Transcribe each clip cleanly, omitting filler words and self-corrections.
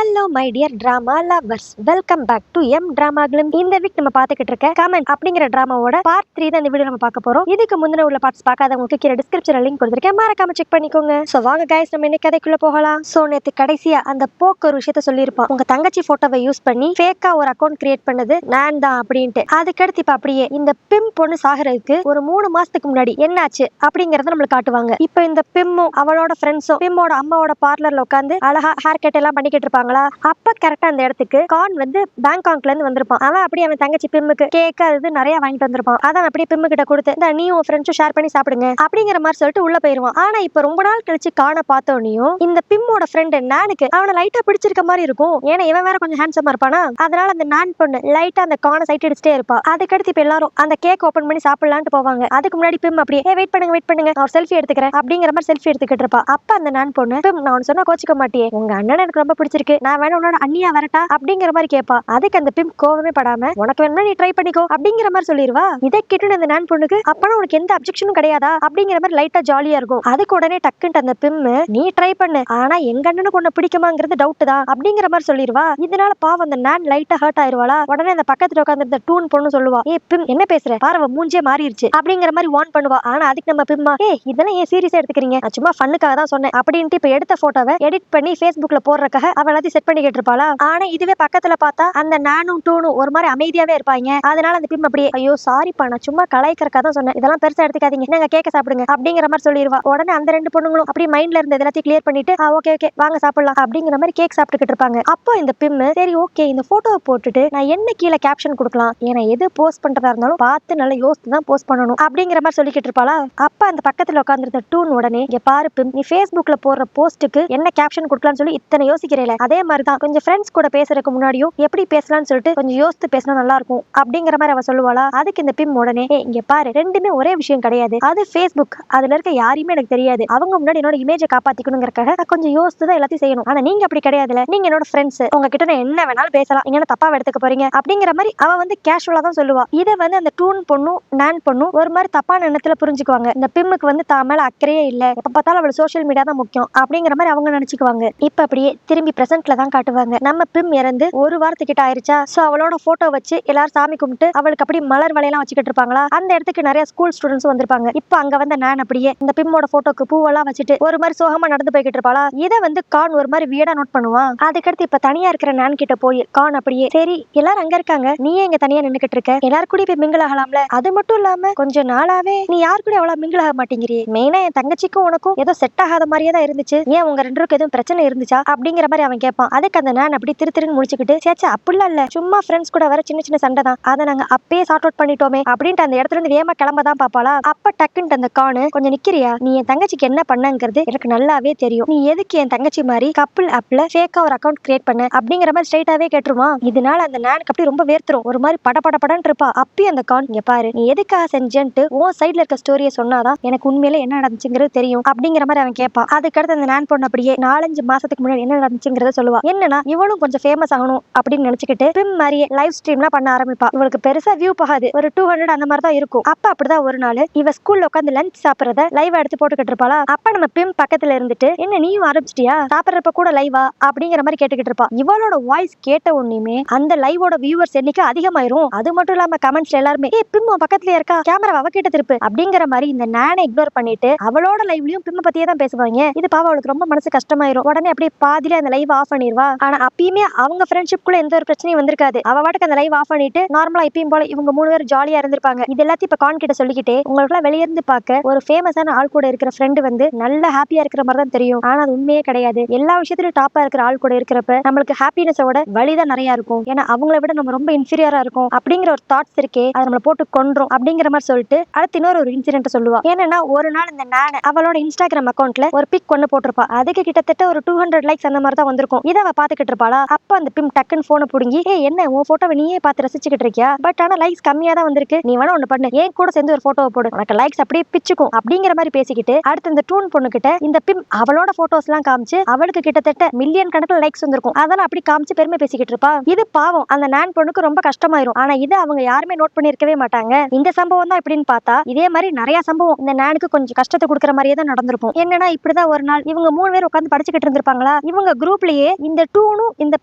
Hello my dear drama lovers, welcome back to M drama கிளிம். இந்த week நம்ம பார்த்துக்கிட்டு இருக்க கமெண்ட் அப்படிங்கிற டிராமாவோட பார்ட் 3 தான் இந்த வீடியோ நம்ம பார்க்க போறோம். இதுக்கு முந்தின உள்ள பார்ட்ஸ் பார்க்காதவங்களுக்கு கீழே டிஸ்கிரிப்ஷன்ல லிங்க் கொடுத்துருக்கேன், மறக்காம செக் பண்ணிக்கோங்க. சோ வாங்க கைஸ், நம்ம இன்னைக்கு கதைக்குள்ள போகலாம். சோ நேத்து கடைசியா அந்த போக்கு ஒரு விஷயத்த சொல்லியிருப்பான். உங்க தங்கச்சி போட்டோவை யூஸ் பண்ணி ஃபேக்கா ஒரு அக்கௌண்ட் கிரியேட் பண்ணது நான் தான் அப்படின்ட்டு. அதுக்கடுத்து இப்ப அப்படியே இந்த பிம் பொண்ணு சாகறதுக்கு ஒரு 3 மாசத்துக்கு முன்னாடி என்னாச்சு அப்படிங்கறத நம்மளுக்கு காட்டுவாங்க. இப்ப இந்த பிம்மும் அவளோட ஃப்ரெண்ட்ஸும் பிம்மோட அம்மாவோட பார்லர்ல உட்காந்து அழகா ஹேர் கட் எல்லாம் பண்ணிக்கிட்டு இருப்பாங்களா. அப்ப கரெக்டா அந்த இடத்துக்கு கான் வந்து பேங்காக்ல இருந்து வந்திருப்பான். அவன் அப்படியே அவன் தங்கச்சி பிம்முக்கு கேக் அது நிறைய வாங்கிட்டு வந்திருப்பான். அதான் அப்படியே பிம்மு கிட்ட கொடுத்து இந்த நீயும் ஃப்ரெண்ட்ஸும் ஷேர் பண்ணி சாப்பிடுங்க அப்படிங்கிற மாதிரி சொல்லிட்டு உள்ள போயிருவான். ஆனா இப்ப ரொம்ப நாள் கழிச்சு காண பார்த்தோனையும் இந்த பிம்மோட ஃப்ரெண்ட் நானுக்கு அவனை லைட்டா பிடிச்சிருக்க மாதிரி இருக்கும். ஏன்னா இவன் வேற கொஞ்சம் ஹேண்ட்ஸமா இருப்பானா. அதனால அந்த நான் பொண்ணு லைட்டா அந்த கானை சைட் அடிச்சுட்டே இருப்பா. அதுக்கடுத்து இப்ப எல்லாரும் அந்த கேக் ஓபன் பண்ணி சாப்பிடலான்ட்டு போவாங்க. அதுக்கு முன்னாடி பிம் அப்படியே வெயிட் பண்ணுங்க நான் ஒரு செல்ஃபி எடுத்துக்கிறேன் அப்படிங்கிற மாதிரி செல்ஃபி எடுத்துக்கிட்டு இருப்பா. அப்ப அந்த நான் பொண்ணு பிம், நான் சொன்னா கோச்சிக்க மாட்டியே, உங்க அண்ணன் எனக்கு ரொம்ப பிடிச்சிருக்கு, நான் வேணா உன்னோட அண்ணியா வரட்டா அப்படிங்கிற மாதிரி கேட்பா. அதுக்கு அந்த பிம் கோவமே படாம உனக்கு வேணா நீ ட்ரை பண்ணிக்கோ அப்படிங்கிற மாதிரி சொல்லிடுவா. இதை கேட்டு அந்த நான் பொண்ணுக்கு அப்பனா உனக்கு எந்த அப்ஜெக்ஷனும் கிடையாதா அப்படிங்கிற மாதிரி லைட்டா ஜாலியா இருக்கும். அதுக்கு உடனே டக்குன்ட்டு அந்த பிம், நீ ட்ரை பண்ணு, ஆனா எங்க அண்ணனுக்கு உன்னை பிடிக்குமாங்கிறது டவுட் தான் அப்படிங்கிற மாதிரி சொல்லிடுவா. இதனால பாவம் அந்த நான் லைட்டா ஹர்ட் ஆயிருவாளா. உடனே அந்த பக்கத்துல உட்கார்ந்து டூன் பொண்ணு சொல்லுவா, ஏ பிம் என்ன பேசுற, பாரவ மூஞ்சே மாறிடுச்சு அப்படிங்கிற மாதிரி வார்ன் பண்ணுவா. ஆனா அதுக்கு நம்ம பிம்மா, இதெல்லாம் ஏன் சீரியஸா எடுத்துக்கிறீங்க, நான் சும்மா ஃபன்னுக்காக தான் சொன்னேன் அப்படின்ட்டு இப்ப எடுத்த போட்டோவை எடிட் பண்ணி Facebookல போடுறதுக்காக அவ எல்லாத்தையும் செட் பண்ணிக்கிட்டு இருப்பாளா. ஆனா இதுவே பக்கத்துல பார்த்தா அந்த நானும் டூனும் ஒரு மாதிரி அமைதியாவே இருப்பாங்க. அதனால அந்த பிம் அப்படியே, ஐயோ சாரிப்பா, நான் சும்மா கலாய்க்கறக்கா தான் சொன்னேன், இதெல்லாம் பெருசா எடுத்துக்காதீங்க, நாங்க கேக்க சாப்பிடுங்க அப்படிங்கிற மாதிரி சொல்லிடுவா. உடனே அந்த ரெண்டு பொண்ணுங்களும் அப்படியே மைண்ட்ல இருந்து எல்லாத்தையும் கிளியர் பண்ணிட்டு ஓகே வாங்க சாப்பிடலாம் அப்படிங்கிற மாதிரி கேக் சாப்பிட்டுக்கிட்டு இருப்பாங்க. அப்போ இந்த பிம், சரி ஓகே இந்த போட்டோவை போட்டுட்டு நான் என்ன கீழே கேப்ஷன் கொடுக்கலாம், ஏன்னா எது போஸ்ட் பண்றதா இருந்தாலும் பார்த்து நல்லா யோசித்து தான் போஸ்ட் பண்ணணும் அப்படிங்கிற மாதிரி சொல்லிக்கிட்டு இருப்பாளா. அப்ப அந்த பக்கத்துல உட்காந்துருந்த டூன் உடனே, இங்க பாரு பிம், நீ Facebookல போடுற போஸ்ட்டுக்கு என்ன கேப்ஷன் கொடுக்கலாம்னு சொல்லி இத்தனை யோசிக்கிறேன், அதே மாதிரி தான் கொஞ்சம் ஃப்ரெண்ட்ஸ் கூட பேசுறதுக்கு முன்னாடியும் எப்படி பேசலாம்னு சொல்லிட்டு கொஞ்சம் யோசித்து பேசினா நல்லா இருக்கும் அப்படிங்கிற மாதிரி அவ சொல்லுவாளா. அதுக்கு இந்த பிம் உடனே, இங்க பாரு ரெண்டுமே ஒரே விஷயம் கிடையாது, அது Facebook, அதுல இருக்க யாரையுமே எனக்கு தெரியாது, அவங்க முன்னாடி என்னோட இமேஜை காப்பாத்திக்கணுங்கிறக்காக நான் கொஞ்சம் யோசித்து தான் எல்லாத்தையும் செய்யணும், ஆனா நீங்க அப்படி கிடையாதுல, நீங்க என்னோட ஃப்ரெண்ட்ஸ், உங்ககிட்ட நான் என்ன வேணாலும் பேசலாம், நீங்க என்ன தப்பாவை எடுத்துக்க போறீங்க அப்படிங்கிற மாதிரி அவ வந்து கேஷுவலா தான் சொல்லுவா. இதை வந்து அந்த டூன் பொண்ணும் நான் பொண்ணும் ஒரு மாதிரி தப்பான எண்ணத்துல புரிஞ்சுக்குவாங்க. இந்த பிம்முக்கு வந்து தான் மேல அக்கறையே இல்ல, எப்ப பார்த்தாலும் அவள் சோஷியல் மீடியா தான் முக்கியம் அப்படிங்கிற மாதிரி அவங்க நினைச்சுக்குவாங்க. இப்ப அப்படியே திரும்பி பிரசன்ட்ல தான் காட்டுவாங்க. நம்ம பிம் இறந்து ஒரு வாரத்துக்கிட்ட ஆயிருச்சா. சோ அவளோட போட்டோ வச்சு எல்லாரும் சாமி கும்பிட்டு அவளுக்கு அப்படி மலர் வளையெல்லாம் வச்சுக்கிட்டு இருப்பாங்களா. அந்த இடத்துக்கு நிறைய ஸ்கூல் ஸ்டூடெண்ட்ஸ் வந்திருப்பாங்க. இப்ப அங்க வந்து நான் அப்படியே இந்த பிம்மோட போட்டோக்கு பூவெல்லாம் வச்சுட்டு ஒரு மாதிரி சோகமா நடந்து போய்கிட்டு இருப்பாளா. இதை வந்து கான் ஒரு மாதிரி வியடா நோட் பண்ணுவான். அதுக்கடுத்து இப்ப தனியா இருக்கிற நான் கிட்ட போய் கான் அப்படியே, சரி எல்லாரும் அங்க இருக்காங்க, நீயே இங்க தனியா நின்னுக்கிட்டு இருக்க, எல்லாரும் கூட போய் மிங்கிள் ஆகலாம்ல, அது மட்டும் இல்லாம கொஞ்ச நாளாவே நீ யாரு கூட அவ்வளவு மிங்கிள் ஆக மாட்டேங்கிறியே, மெயினா என் தங்கச்சிக்கும் உனக்கும் ஏதோ செட் ஆகாத மாதிரியே தான் இருந்துச்சு, ஏன் உங்க ரெண்டு பேருக்கு எதுவும் பிரச்சனை இருந்துச்சா அப்படிங்கிற மாதிரி அவன் கேட்பான். அதுக்கு அந்த நான் அப்படி திருன்னு முடிச்சுக்கிட்டு, சேச்சா அப்படிலாம் இல்ல, சும்மா ஃப்ரெண்ட்ஸ் கூட வர சின்ன சண்டை தான், அதை நாங்க அப்பயே சார்ட் அவுட் பண்ணிட்டோமே அப்படின்ட்டு அந்த இடத்துல இருந்து வேகமா கிளம்ப தான் பாப்பாளா. அப்ப டக்குன்ட்டு அந்த கானு, கொஞ்சம் நிக்கிறியா, நீ என் தங்கச்சிக்கு என்ன பண்ணங்கிறது எனக்கு நல்லாவே தெரியும், நீ எதுக்கு என் தங்கச்சி மாதிரி கப்பிள் ஆப்ல ஃபேக்கா ஒரு அக்கௌண்ட் கிரியேட் பண்ண அப்படிங்கிற மாதிரி ஸ்ட்ரைட்டாவே கேட்டுருவான். இதனால அந்த நானுக்கு அப்படி ரொம்ப வேர்த்துரும், ஒரு மாதிரி படன்னு இருப்பா. அப்பயும் அந்த கான், இங்க பாரு நீ எதுக்காக செஞ்சன்ட்டு உன் சைட்ல இருக்க ஸ்டோரியை சொன்னாதான் எனக்கு உண்மையில என்ன நடந்துச்சுங்கிறது தெரியும் அப்படிங்கிற மாதிரி அவன் கேட்பான். அதுக்கடுத்து அந்த நான் பொண்ணு அப்படியே 4-5 மாசத்துக்கு முன்னாடி என்ன நடந்துச்சுங்கிறத சொல்லுவா. என்னன்னா இவளும் கொஞ்சம் ஃபேமஸ் ஆகணும் அப்படின்னு நினைச்சுக்கிட்டு பிம் மாதிரியே லைவ் ஸ்ட்ரீம்லாம் பண்ண ஆரம்பிப்பா. இவளுக்கு பெருசா வியூ போகாது, ஒரு 200 அந்த மாதிரி தான் இருக்கும். அப்ப அப்படிதான் ஒரு நாள் இவ ஸ்கூல்ல உட்காந்து லஞ்ச் சாப்பிடறத லைவ் எடுத்து போட்டுக்கிட்டு இருப்பாளா. அப்ப நம்ம பிம் பக்கத்துல இருந்துட்டு, என்ன நீயும் ஆரம்பிச்சிட்டியா, சாப்பிடறப்ப கூட லைவா அப்படிங்கிற மாதிரி கேட்டுக்கிட்டு இருப்பா. இவளோட வாய்ஸ் கேட்ட உடனே அந்த லைவோட வியூவர்ஸ் எண்ணிக்கை அதிகமாயிரும். அது மட்டும் இல்லாம கமெண்ட்ஸ்ல எல்லாருமே, பிம் பக்கத்துல இருக்கா, கேமரா அவ கிட்ட திருப்பு அப்படிங்கிற மாதிரி இந்த நானை இக்னோர் பண்ணிட்டு அவளோட லைவ்லயும் பிம் பத்தியே தான் பேசுவாங்க. இது பாவம் அவளுக்கு ரொம்ப மனசு கஷ்டமாயிரும். உடனே அப்படியே பாதியில அந்த லைவ் ஆஃப் பண்ணிடுவா. ஆனா அப்பயுமே அவங்க ஃப்ரெண்ட்ஷிப் குள்ள எந்த ஒரு பிரச்சனையும் வந்திருக்காது. அவ வாட்டுக்கு அந்த லைவ் ஆஃப் பண்ணிட்டு நார்மலா இப்பயும் போல இவங்க 3 பேரும் ஜாலியா இருந்திருப்பாங்க. இது எல்லாத்தையும் இப்ப கான் கிட்ட சொல்லிக்கிட்டே, உங்களுக்கு வெளிய இருந்து பார்க்க ஒரு ஃபேமஸான ஆள் கூட இருக்கிற ஃப்ரெண்ட் வந்து நல்ல ஹாப்பியா இருக்கிற மாதிரி தான் தெரியும், ஆனா அது உண்மையே கிடையாது, எல்லா விஷயத்திலும் டாப்பா இருக்கிற ஆள் கூட இருக்கிறப்ப நம்மளுக்கு ஹாப்பினஸோட வழிதான் நிறைய இருக்கும், ஏன்னா அவங்கள விட நம்ம ரொம்ப இன்ஃபீரியரா இருக்கும் அப்படிங்கிற ஒரு தாட்ஸ் இருக்கே, அது நம்மள போட்டு கொன்றும் அப்படிங்கிற மாதிரி சொல்லிட்டு அடுத்து இன்னொரு இன்சிடென்ட் சொல்லுவா. ஏன்னா ஒரு நாள் இந்த நான் அவளோட இன்ஸ்டாகிராம் அக்கௌண்ட்ல ஒரு பிக் கொண்டு போட்டிருப்பா. அதுக்கு கிட்டத்தட்ட ஒரு 200 லைக்ஸ் அந்த மாதிரி தான் வந்திருக்கும். இதை அவ பாத்துக்கிட்டு இருப்பாளா. அப்ப அந்த பிம் டக்குன்னு போனை புடுங்கி, என்ன உன் போட்டோவை நீயே பார்த்து ரசிச்சுக்கிட்டு இருக்கியா, பட் ஆனா லைக்ஸ் கம்மியா தான் வந்திருக்கு, நீ வேணா ஒண்ணு பண்ணு, ஏன் கூட சேர்ந்து ஒரு போட்டோவை போடு, உனக்கு லைக்ஸ் அப்படியே பிச்சுக்கும் அப்படிங்கிற மாதிரி பேசிக்கிட்டு அடுத்து இந்த டூன் பொண்ணு கிட்ட இந்த பிம் அவளோட போட்டோஸ் எல்லாம் காமிச்சு அவளுக்கு கிட்டத்தட்ட மில்லியன் கணக்கில் லைக்ஸ் வந்திருக்கும், அதெல்லாம் அப்படி காமிச்சு பெருமை பேசிக்கிட்டு இருப்பா. இது பாவம் அந்த நான் பொண்ணுக்கு ரொம்ப கஷ்டமாயிரும். ஆனா இதை அவங்க யாருமே நோட் பண்ணிருக்கவே மாட்டாங்க. இந்த சம்பவம் தான் இப்படின்னு பார்த்தா இதே மாதிரி நிறைய சம்பவம் இந்த நானுக்கு கொஞ்சம் கஷ்டத்தை கொடுக்குற மாதிரியே தான் நடந்திருக்கும். என்னன்னா இப்படிதான் ஒரு நாள் இவங்க 3 பேர் உட்காந்து படிச்சுக்கிட்டு இருந்திருப்பாங்களா. இவங்க குரூப்லயே இந்த டூனும் இந்த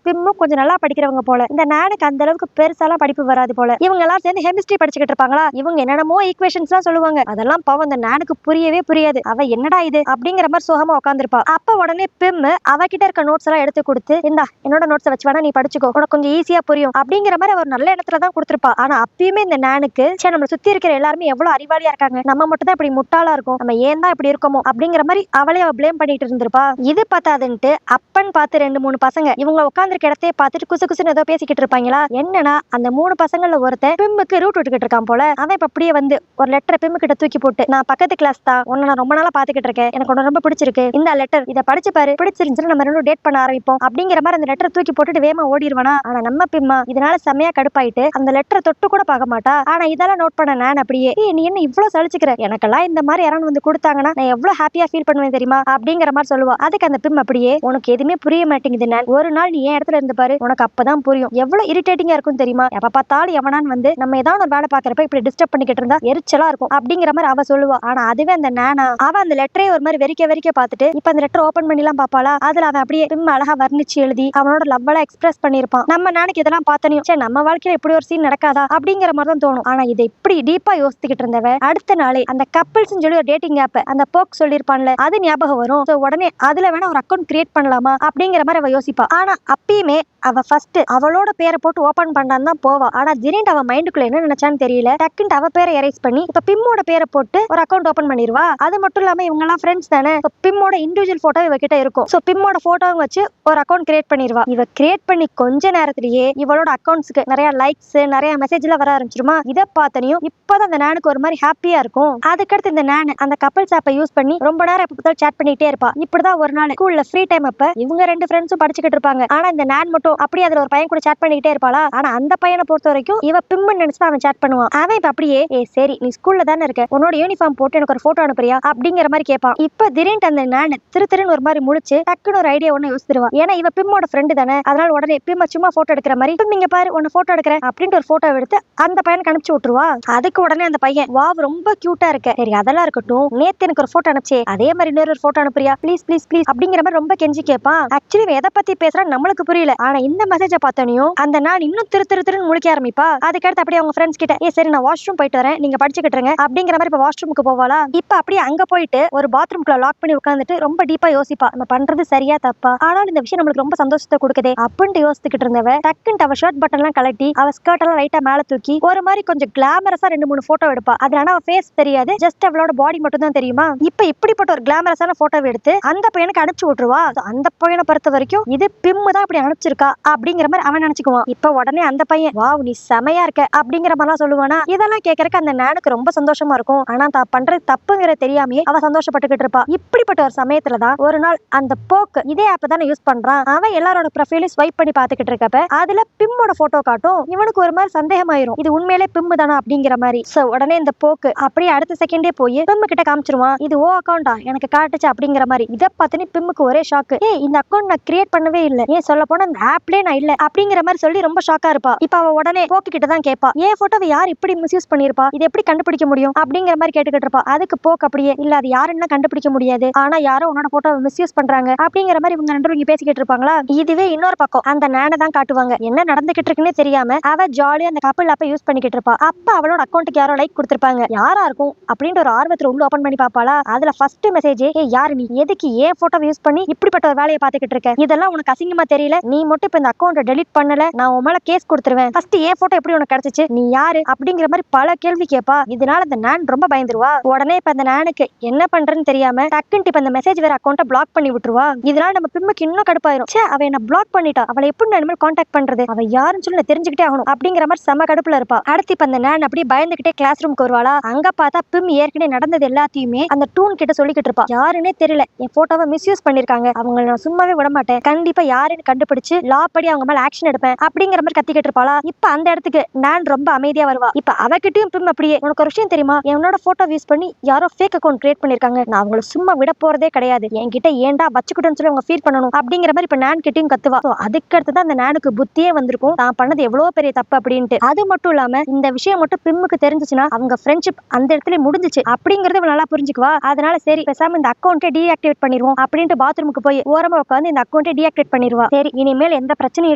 பிம்மும் கொஞ்சம் நல்லா படிக்கிறவங்க போல. இந்த நானுக்கு அந்த அளவுக்கு பெருசாலாம் படிப்பு வராது போல. இவங்க எல்லாம் சேர்ந்து கெமிஸ்ட்ரி படிச்சுக்கிட்டு இருப்பாங்களா. இவங்க என்னென்னமோ ஈக்குவேஷன்ஸ் எல்லாம் சொல்லுவாங்க. அதெல்லாம் பாவம் அந்த நானுக்கு புரியவே புரியாது. அவ என்னடா இது அப்படிங்கிற மாதிரி சோகமா உட்காந்துருப்பா. அப்ப உடனே பிம் அவகிட்ட இருக்க நோட்ஸ் எல்லாம் எடுத்து கொடுத்து, இந்தா என்னோட நோட்ஸ் வச்சு வேணா நீ படிச்சுக்கோ, உனக்கு கொஞ்சம் ஈஸியா புரியும் அப்படிங்கிற மாதிரி அவர் நல்ல இடத்துல தான் கொடுத்துருப்பா. ஆனா அப்பயுமே இந்த நானுக்கு நம்ம சுத்தி இருக்கிற எல்லாருமே எவ்வளவு அறிவாளியா இருக்காங்க, நம்ம மட்டும் தான் இப்படி முட்டாளா இருக்கும், நம்ம ஏன் தான் இப்படி இருக்கோமோ அப்படிங்கிற மாதிரி அவளே அவ பிளேம் பண்ணிட்டு இருந்திருப்பா. இது பார்த்தாதுன்ட்டு அப்பன் பார்த்து 2-3 பசங்க இவங்க உட்காந்துருக்க இடத்தையே பார்த்துட்டு குசு குசுன்னு ஏதோ பேசிக்கிட்டு இருப்பாங்களா. என்னன்னா அந்த 3 பசங்கள்ல ஒருத்தன் பிம்முக்கு ரூட் விட்டுக்கிட்டு இருக்கான் போல. அவன் இப்ப அப்படியே வந்து ஒரு லெட்டர் பிம்மு கிட்ட தூக்கி போட்டு, நான் பக்கத்து கிளாஸ் தான், உன்னை நான் ரொம்ப நாளா பாத்துக்கிட்டு இருக்கேன், எனக்கு உன்னை ரொம்ப பிடிச்சிருக்கு, இந்த லெட்டர் இதை படிச்சு பாரு, பிடிச்சிருந்துச்சுன்னா நம்ம ரெண்டும் டேட் பண்ண ஆரம்பிப்போம் அப்படிங்கிற மாதிரி அந்த லெட்டர் தூக்கி போட்டுட்டு வேமா ஓடிடுவானா. ஆனா நம்ம பிம்மா இதனால செம்மையா கடுப்பாயிட்டு அந்த லெட்டரை தொட்டு கூட பார்க்க மாட்டா. ஆனா இதெல்லாம் நோட் பண்ண நான் அப்படியே, நீ என்ன இவ்வளவு சலிச்சுக்கிற, எனக்கெல்லாம் இந்த மாதிரி யாராவது வந்து கொடுத்தாங்கன்னா நான் எவ்வளவு ஹாப்பியா ஃபீல் பண்ணுவேன் தெரியுமா அப்படிங்கிற மாதிரி சொல்லுவா. அதுக்கு அந்த பிம் அப்படியே, உனக்கு எதுவுமே புரிய மாட்டேங்குது, நான் ஒரு நாள் நீ என் இடத்துல இருந்து பாரு, உனக்கு அப்பதான் புரியும், எவ்வளவு இரிட்டேட்டிங்கா இருக்கும் தெரியுமா, எப்ப பார்த்தாலும் எவனான்னு வந்து நம்ம ஏதாவது ஒரு வேலை பாக்குறப்ப இப்படி டிஸ்டர்ப் பண்ணிக்கிட்டு இருந்தா எரிச்சலா இருக்கும் அப்படிங்கிற மாதிரி அவ சொல்லுவா. ஆனா அதுவே அந்த நானா அவ அந்த லெட்டரே ஒரு மாதிரி வெறிக்க பார்த்துட்டு இப்ப அந்த லெட்டர் ஓபன் பண்ணி எல்லாம் பாப்பாளா. அதுல அவன் அப்படியே பிம் அழகா வர்ணிச்சு எழுதி அவனோட லவ்வெல்லாம் எக்ஸ்பிரஸ் பண்ணிருப்பான். நம்ம நாளைக்கு இதெல்லாம் பார்த்தனையும் சரி நம்ம வாழ்க்கையில இப்படி ஒரு சீன் நடக்காதா அப்படிங்கிற மாதிரி தான் தோணும். ஆனா இதை இப்படி டீப்பா யோசிச்சுக்கிட்டு இருந்தவ அடுத்த நாளே அந்த கப்பிள்ஸ் சொல்லி ஒரு டேட்டிங் ஆப் அந்த போக் சொல்லிருப்பான்ல, அது ஞாபகம் வரும். உடனே அதுல வேணா ஒரு அக்கௌண்ட் கிரியேட் பண்ணலாமா அப்படிங்கிற மாதிரி அவ யோசிப்பா. ஆனா அப்பயுமே அவ ஃபர்ஸ்ட் அவளோட பேரை போட்டு ஓபன் பண்ணான்னு தான் போவா. ஆனா திடீர்னு அவ மைண்டுக்குள்ள என்ன நினைச்சான்னு தெரியல, டக்குன்னு அவ பேரை எரேஸ் பண்ணி இப்ப பிம்மோட பேரை போட்டு ஒரு அக்கௌண்ட் ஓபன் பண்ணிடுவா. அது மட்டும் இல்லாம இவங்க எல்லாம் ஃப்ரெண்ட்ஸ் தானே, பிம்மோட இண்டிவிஜுவல் போட்டோ இவகிட்ட இருக்கும். சோ பிம்மோட போட்டோவும் வச்சு ஒரு அக்கௌண்ட் கிரியேட் பண்ணிடுவா. இவ கிரியேட் பண்ணி கொஞ்ச நேரத்திலேயே இவளோட அக்கௌண்ட்ஸ்க்கு நிறைய லைக்ஸ் நிறைய மெசேஜ் எல்லாம் வர ஆரம்பிச்சிருமா. இதை பார்த்தனையும் இப்பதான் அந்த நானுக்கு ஒரு மாதிரி ஹாப்பியா இருக்கும். அதுக்கடுத்து இந்த நானு அந்த கப்பல்ஸ் ஆப்பை யூஸ் பண்ணி ரொம்ப நேரம் எப்ப சேட் பண்ணிட்டே இருப்பா. இப்படிதான் ஒரு நாள் ஸ்கூல்ல ஃப்ரீ டைம் அப்ப இவங்க 2 ஃப்ரெண்ட்ஸும் படிச்சுக்கிட்டு இருப்பாங்க. ஆனா இந்த நான் மட்டும் அப்படியே அதுல ஒரு பையன் கூட சேட் பண்ணிக்கிட்டே இருப்பாளா. ஆனா அந்த பையனை பொறுத்த வரைக்கும் இவ பிம்முன்னு நினைச்சு அவன் சேட் பண்ணுவான். அவன் இப்ப அப்படியே, சரி நீ ஸ்கூல்ல தானே இருக்க, உன்னோட யூனிஃபார்ம் போட்டு எனக்கு ஒரு போட்டோ அனுப்புறியா அப்படிங்கிற மாதிரி கேட்பான். இப்ப திடீர்னு அந்த நான் திருன்னு ஒரு மாதிரி முடிச்சு டக்குன்னு ஒரு ஐடியா ஒண்ணு யோசிச்சிருவா. ஏன்னா இவ பிம்மோட ஃப்ரெண்டு தானே, அதனால உடனே பிம்ம சும்மா போட்டோ எடுக்கிற மாதிரி, நீங்க பாரு உன்ன போட்டோ எடுக்கிறேன் அப்படின்ட்டு ஒரு போட்டோ எடுத்து அந்த பையனுக்கு அனுப்பிச்சு விட்டுருவா. அதுக்கு உடனே அந்த பையன், வாவ் ரொம்ப கியூட்டா இருக்க, சரி அதெல்லாம் இருக்கட்டும், நேத்து எனக்கு ஒரு போட்டோ அனுப்பிச்சே அதே மாதிரி இன்னொரு போட்டோ அனுப்புறியா ப்ளீஸ் ப்ளீஸ் ப்ளீஸ் அப்படிங்கிற மாதிரி ரொம்ப கெஞ்சி கேட்பான். ஆக்சுவலி எதை பத்தி பேசுறான்னு நம்மளுக்கு புரியல. ஆனா இந்த மெசேஜ பார்த்தோனையும் அந்த நான் இன்னும் திருன்னு முழிக்க ஆரம்பிப்பா. அதுக்கடுத்து அப்படியே அவங்க ஃப்ரெண்ட்ஸ் கிட்ட, சரி நான் வாஷ்ரூம் போயிட்டு வரேன், நீங்க படிச்சுக்கிட்டு இருங்க அப்படிங்கிற மாதிரி இப்ப வாஷ்ரூமுக்கு போவாளா. இப்ப அப்படியே அங்க போயிட்டு ஒரு பாத்ரூம்குள்ள லாக் பண்ணி உட்காந்துட்டு ரொம்ப டீப்பா யோசிப்பா, நம்ம பண்றது சரியா தப்பா, ஆனால் இந்த விஷயம் நம்மளுக்கு ரொம்ப சந்தோஷத்தை கொடுக்குதே அப்படின்ட்டு யோசிச்சுக்கிட்டு இருந்தவ டக்குன்னு அவ ஷர்ட் பட்டன் எல்லாம் கலட்டி அவ ஸ்கர்ட் எல்லாம் லைட்டா மேல தூக்கி ஒரு மாதிரி கொஞ்சம் கிளாமரஸா 2-3 போட்டோ எடுப்பா. அதுல அவ ஃபேஸ் தெரியாது, ஜஸ்ட் அவளோட பாடி மட்டும் தான் தெரியுமா. இப்ப இப்படிப்பட்ட ஒரு கிளாமரஸான போட்டோ எடுத்து அந்த பையனுக்கு அனுப்பிச்சு விட்டுருவா. அந்த பையனை பொறுத்த வரைக்கும் இது பிம்மு தான் அப்படி அனுப்பிச்சிருக்கா அப்படிங்கிற மாதிரி அவன் நினைச்சுக்குவான். இப்ப உடனே அந்த பையன், வாவ் நீ செமையா இருக்க அப்படிங்கிற மாதிரிலாம் சொல்லுவானா. இதெல்லாம் கேட்கறக்கு அந்த நானுக்கு ரொம்ப சந்தோஷமா இருக்கும். ஆனா தான் பண்றது தப்புங்கிற தெரியாமே அவ சந்தோஷப்பட்டுக்கிட்டு இருப்பா. இப்படிப்பட்ட ஒரு சமயத்துலதான் ஒரு நாள் அந்த போக்கு இதே ஆப் தானே யூஸ் பண்றான். அவன் எல்லாரோட ப்ரொஃபைலையும் ஸ்வைப் பண்ணி பாத்துக்கிட்டு இருக்கப்ப அதுல பிம்மோட போட்டோ காட்டும். இவனுக்கு ஒரு மாதிரி சந்தேகமாயிரும், இது உண்மையிலே பிம்மு தானா அப்படிங்கிற மாதிரி. சோ உடனே இந்த போக்கு அப்படியே அடுத்த செகண்டே போய் பிம்மு கிட்ட காமிச்சிருவான், இது ஓ அக்கௌண்டா எனக்கு காட்டுச்சு அப்படிங்கிற மாதிரி. இதை பார்த்துன்னு பிம்முக்கு ஒரே ஷாக்கு, இந்த அக்கௌண்ட் நான் கிரியேட் பண்ணவே இல்லை, ஏன் சொல்ல போனா அந்த ஆப்லயே நான் இல்ல அப்படிங்கிற மாதிரி சொல்லி ரொம்ப ஷாக்கா இருப்பா. இப்ப அவ உடனே போக்கு கிட்ட தான் கேட்பா, ஏன் போட்டோவை யார் இப்படி மிஸ்யூஸ் பண்ணிருப்பா, இது எப்படி கண்டுபிடிக்க முடியும் அப்படிங்கிற மாதிரி கேட்டுக்கிட்டு இருப்பா. அதுக்கு போக்கு அப்படியே, இல்ல அது யாருன்னு கண்டுபிடிக்க முடியாது, ஆனா யாரோ உன்னோட போட்டோவை மிஸ்யூஸ் பண்றாங்க அப்படிங்கிற மாதிரி இவங்க 2 பேரும் பேசிக்கிட்டு இருப்பாங்களா. இதுவே இன்னொரு பக்கம் அந்த நானை தான் காட்டுவாங்க. என்ன நடந்துகிட்டு இருக்குன்னே தெரியாம அவ ஜாலியா அந்த கப்பல் ஆப்பை யூஸ் பண்ணிக்கிட்டு இருப்பா. அப்ப அவளோட அக்கௌண்ட்டுக்கு யாரோ லைக் கொடுத்திருப்பாங்க, யாரா இருக்கும் அப்படின்ற ஒரு ஆர்வத்துல உள்ள ஓபன் பண்ணி பாப்பாளா. அதுல ஃபர்ஸ்ட் மெசேஜ், யாரு நீ, எதுக்கு ஏன் போட்டோ யூஸ் பண்ணி இப்படிப்பட்ட ஒரு வேலையை பாத்துக்கிட்டு இருக்க, இதெல்லாம் உனக்கு அசிங்கமா தெரியல, நீ மட்டும் இப்ப இந்த அக்கௌண்ட்டை டெலீட் பண்ணல நான் உன் மேல கேஸ் கொடுத்துருவேன், ஃபர்ஸ்ட் ஏன் போட்டோ எப்படி உனக்கு கிடைச்சிச்சு, நீ யாரு அப்படிங்கிற மாதிரி பல கேள்வி கேட்பா. இதனால அந்த நான் ரொம்ப பயந்துருவா. உடனே இப்ப அந்த நானுக்கு என்ன பண்றேன்னு தெரியாம டக்குன்னு இப்ப அந்த மெசேஜ் வேற அக்கௌண்ட்டை பிளாக் பண்ணி விட்டுருவா. இதனால நம்ம பிம்முக்கு இன்னும் கடுப்பாயிரும், அவ என்ன பிளாக் பண்ணிட்டா, அவளை எப்படி நான் இனிமேல் கான்டாக்ட் பண்றது, அவ யாருன்னு சொல்லி நான் தெரிஞ்சுக்கிட்டே ஆகணும் அப்படிங்கிற மாதிரி செம கடுப்புல இருப்பா. அடுத்து இப்ப அந்த நான் அப்படியே பயந்துகிட்டே கிளாஸ் ரூமுக்கு வருவாளா. அங்க பார்த்தா பிம் ஏற்கனவே நடந்தது எல்லாத்தையுமே அந்த டூன் கிட்ட சொல்லிக்கிட்டு இருப்பா. யாருன்னே தெரியல, என் போட்டோவை மிஸ்யூஸ் பண்ணிருக்காங்க, அவங்களை நான் சும்மாவே விட மாட்டேன், கண்டிப்பா யாருன்னு கண்டுபிடிச்சு லா படி அவங்க மேல ஆக்ஷன் எடுப்பேன் அப்படிங்கிற மாதிரி கத்திக்கிட்டு இருப்பாளா. இப்ப அந்த இடத்துக்கு நான் ரொம்ப அமைதியா வருவா. இப்ப அவகிட்டயும் பிம் அப்படியே, உனக்கு ஒரு விஷயம் தெரியுமா, என்னோட போட்டோ யூஸ் பண்ணி யாரோ ஃபேக் அக்கௌண்ட் கிரியேட் பண்ணிருக்காங்க, நான் அவங்கள சும்மா விட போறதே கிடையாது, என்கிட்ட ஏன்டா வச்சுக்கிட்டேன்னு சொல்லி அவங்க ஃபீல் பண்ணணும் அப்படிங்கிற மாதிரி இப்ப நான் கிட்டயும் கத்துவா. அதுக்கு அடுத்துதான் அந்த நானுக்கு புத்தியே வந்திருக்கும், தான் பண்ணது எவ்வளவு பெரிய தப்பு அப்படின்ட்டு. அது மட்டும் இல்லாம இந்த விஷயம் மட்டும் பிம்முக்கு தெரிஞ்சுச்சுன்னா அவங்க ஃப்ரெண்ட்ஷிப் அந்த இடத்துல முடிஞ்சிச்சு அப்படிங்கறது நல்லா புரிஞ்சுக்குவா. அதனால சரி பேசாம இந்த அக்கௌண்ட்டை டீஆக்டிவேட் பண்ணிடுவோம் அப்படின்ட்டு பாத்ரூமுக்கு போய் ஓரமா உட்காந்து இந்த அக்கௌண்ட்டை டீஆக்டிவேட் பண்ணிடுவா. சரி இனிமேல் எந்த பிரச்சனையும்